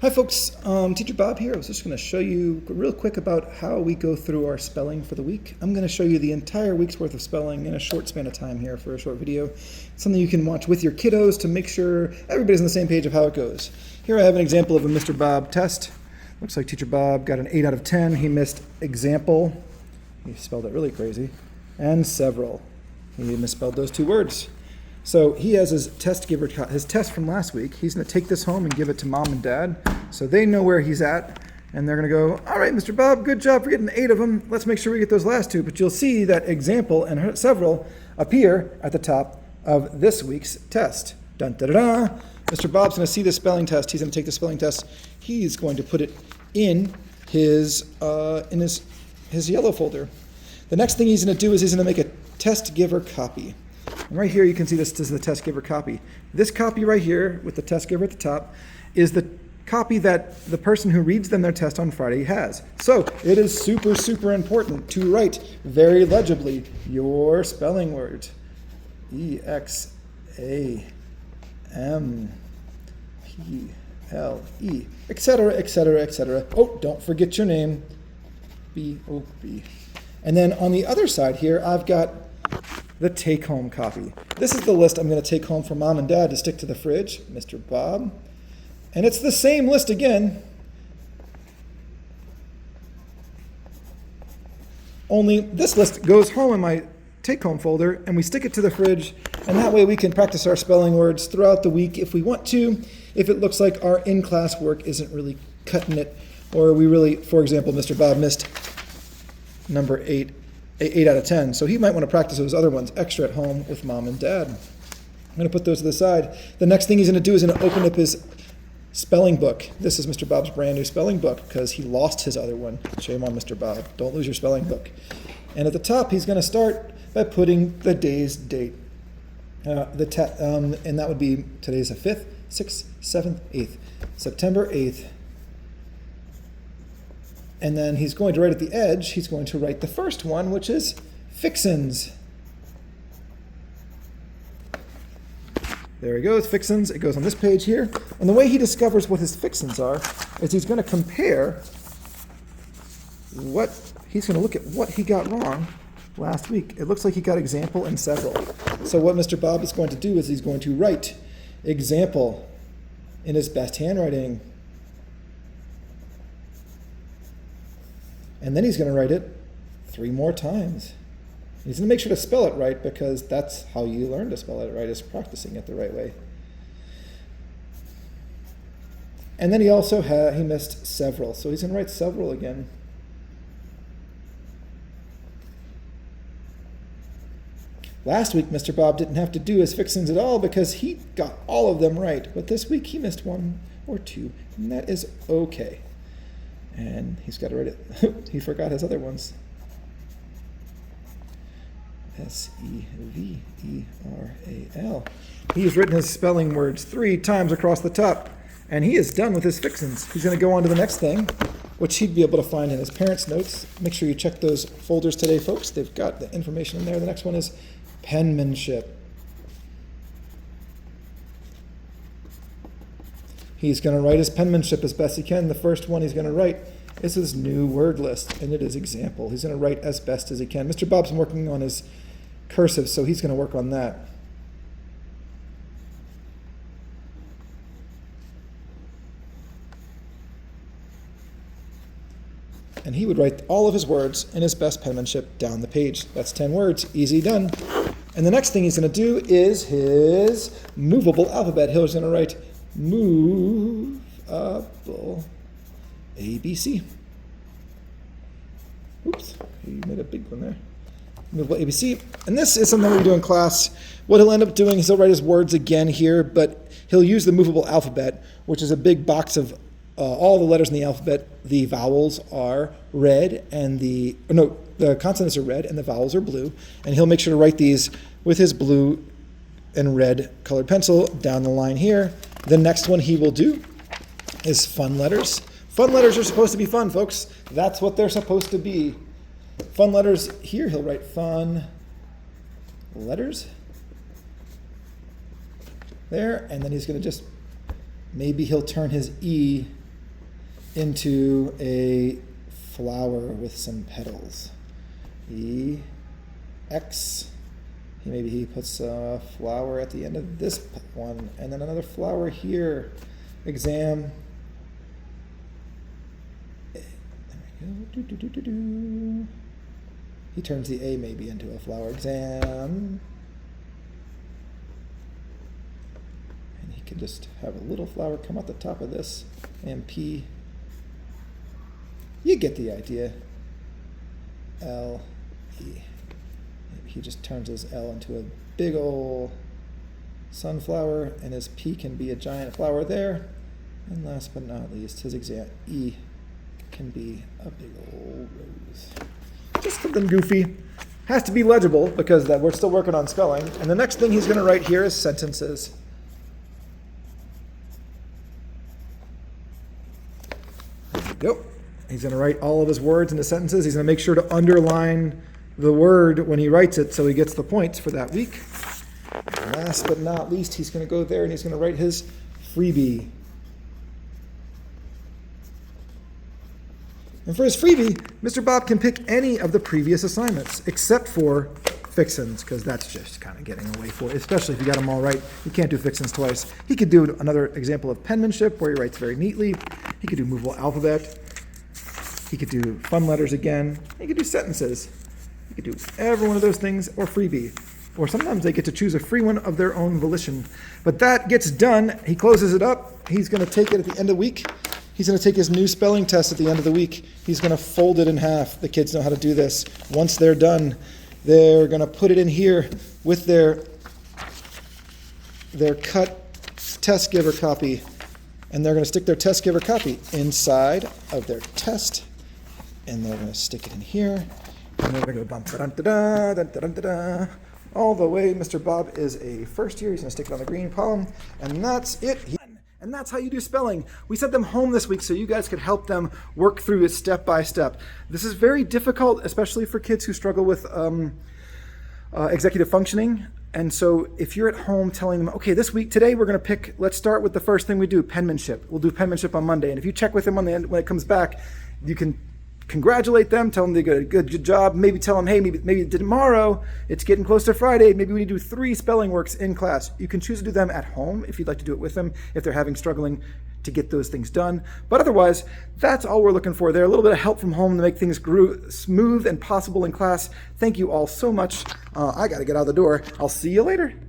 Hi folks, Teacher Bob here. I was just going to show you real quick about how we go through our spelling for the week. I'm going to show you the entire week's worth of spelling in a short span of time here for a short video. It's something you can watch with your kiddos to make sure everybody's on the same page of how it goes. Here I have an example of a Mr. Bob test. Looks like Teacher Bob got an 8 out of 10. He missed example, he spelled it really crazy, and several. He misspelled those two words. So he has his test from last week. He's going to take this home and give it to mom and dad so they know where he's at. And they're going to go, all right, Mr. Bob, good job for getting 8 of them. Let's make sure we get those last 2. But you'll see that example and several appear at the top of this week's test. Dun, da, da, da. Mr. Bob's going to see the spelling test. He's going to take the spelling test. He's going to put it in his yellow folder. The next thing he's going to do is he's going to make a test giver copy. And right here you can see this is the test giver copy. This copy right here with the test giver at the top is the copy that the person who reads them their test on Friday has. So it is super, super important to write very legibly your spelling words. E-X-A-M-P-L-E, etc., etc., etc. Oh, don't forget your name. B-O-B. And then on the other side here, I've got the take-home copy. This is the list I'm going to take home for mom and dad to stick to the fridge, Mr. Bob. And it's the same list again, only this list goes home in my take-home folder and we stick it to the fridge, and that way we can practice our spelling words throughout the week if we want to, if it looks like our in-class work isn't really cutting it, or we really, for example, Mr. Bob missed number 8 out of 10. So he might want to practice those other ones extra at home with mom and dad. I'm going to put those to the side. The next thing he's going to do is going to open up his spelling book. This is Mr. Bob's brand new spelling book because he lost his other one. Shame on Mr. Bob. Don't lose your spelling book. And at the top, he's going to start by putting the day's date. And that would be today's the 5th, 6th, 7th, 8th. September 8th. And then he's going to write at the edge, he's going to write the first one, which is fixins. There he goes, fixins. It goes on this page here. And the way he discovers what his fixins are is he's going to compare he's going to look at what he got wrong last week. It looks like he got example and several. So what Mr. Bob is going to do is he's going to write example in his best handwriting. And then he's going to write it 3 more times. He's going to make sure to spell it right because that's how you learn to spell it right, is practicing it the right way. And then he also he missed several, so he's going to write several again. Last week, Mr. Bob didn't have to do his fixings at all because he got all of them right. But this week he missed 1 or 2, and that is okay. And he's got to write it. He forgot his other ones. S-E-V-E-R-A-L. He's written his spelling words 3 times across the top, and he is done with his fixins. He's going to go on to the next thing, which he'd be able to find in his parents' notes. Make sure you check those folders today, folks. They've got the information in there. The next one is penmanship. He's going to write his penmanship as best he can. The first one he's going to write is his new word list, and it is example. He's going to write as best as he can. Mr. Bob's working on his cursive, so he's going to work on that. And he would write all of his words in his best penmanship down the page. That's 10 words. Easy done. And the next thing he's going to do is his movable alphabet. He's going to write movable ABC. Oops, he made a big one there. Movable ABC. And this is something we do in class. What he'll end up doing is he'll write his words again here, but he'll use the movable alphabet, which is a big box of all the letters in the alphabet. The vowels are red and the consonants are red and the vowels are blue. And he'll make sure to write these with his blue and red colored pencil down the line here. The next one he will do is fun letters. Fun letters are supposed to be fun, folks. That's what they're supposed to be. Fun letters here, he'll write fun letters there, and then he's going to maybe he'll turn his E into a flower with some petals. E, X. Maybe he puts a flower at the end of this one, and then another flower here. Exam. There we go. He turns the A maybe into a flower. Exam. And he can just have a little flower come out the top of this. And P. You get the idea. L, E. Maybe he just turns his L into a big old sunflower, and his P can be a giant flower there. And last but not least, his exam E can be a big old rose. Just something goofy. Has to be legible because we're still working on spelling. And the next thing he's going to write here is sentences. There we go. He's going to write all of his words into sentences. He's going to make sure to underline the word when he writes it so he gets the points for that week. And last but not least, he's going to go there and he's going to write his freebie. And for his freebie, Mr. Bob can pick any of the previous assignments except for fixins, because that's just kind of getting away for it, especially if you got them all right. You can't do fixins twice. He could do another example of penmanship where he writes very neatly. He could do movable alphabet. He could do fun letters again. He could do sentences. He could do every one of those things or freebie. Or sometimes they get to choose a free one of their own volition. But that gets done. He closes it up. He's going to take it at the end of the week. He's going to take his new spelling test at the end of the week. He's going to fold it in half. The kids know how to do this. Once they're done, they're going to put it in here with their cut test giver copy. And they're going to stick their test giver copy inside of their test. And they're going to stick it in here. And they're going to go bump da-dun-da-da, dun-dun-da-da. All the way. Mr. Bob is a first year. He's going to stick it on the green column. And that's it. And that's how you do spelling. We sent them home this week so you guys could help them work through it step by step. This is very difficult, especially for kids who struggle with executive functioning. And so if you're at home telling them, okay, today we're going to pick, let's start with the first thing we do, penmanship. We'll do penmanship on Monday. And if you check with them on the end, when it comes back, you can congratulate them, tell them they did a good job, maybe tell them, hey, maybe tomorrow, it's getting close to Friday, maybe we need to do 3 spelling works in class. You can choose to do them at home if you'd like to do it with them, if they're struggling to get those things done. But otherwise, that's all we're looking for there. A little bit of help from home to make things smooth and possible in class. Thank you all so much. I got to get out of the door. I'll see you later.